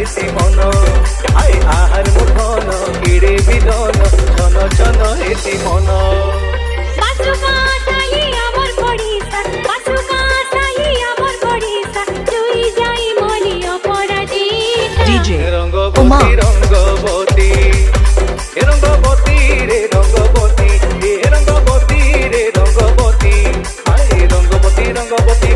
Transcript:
হেসি মন আয় আহার মুখন কিড়ে বিদন ছন ছন হেসি মন বাসুকা সাহি আমার পড়িসা বাসুকা সাহি আমার পড়িসা তুই যাই মলি অপরাজিতা DJ রঙ্গবতী রঙ্গবতী রঙ্গবতী রে রঙ্গবতী রঙ্গবতী রে রঙ্গবতী আয় রঙ্গবতী রঙ্গবতী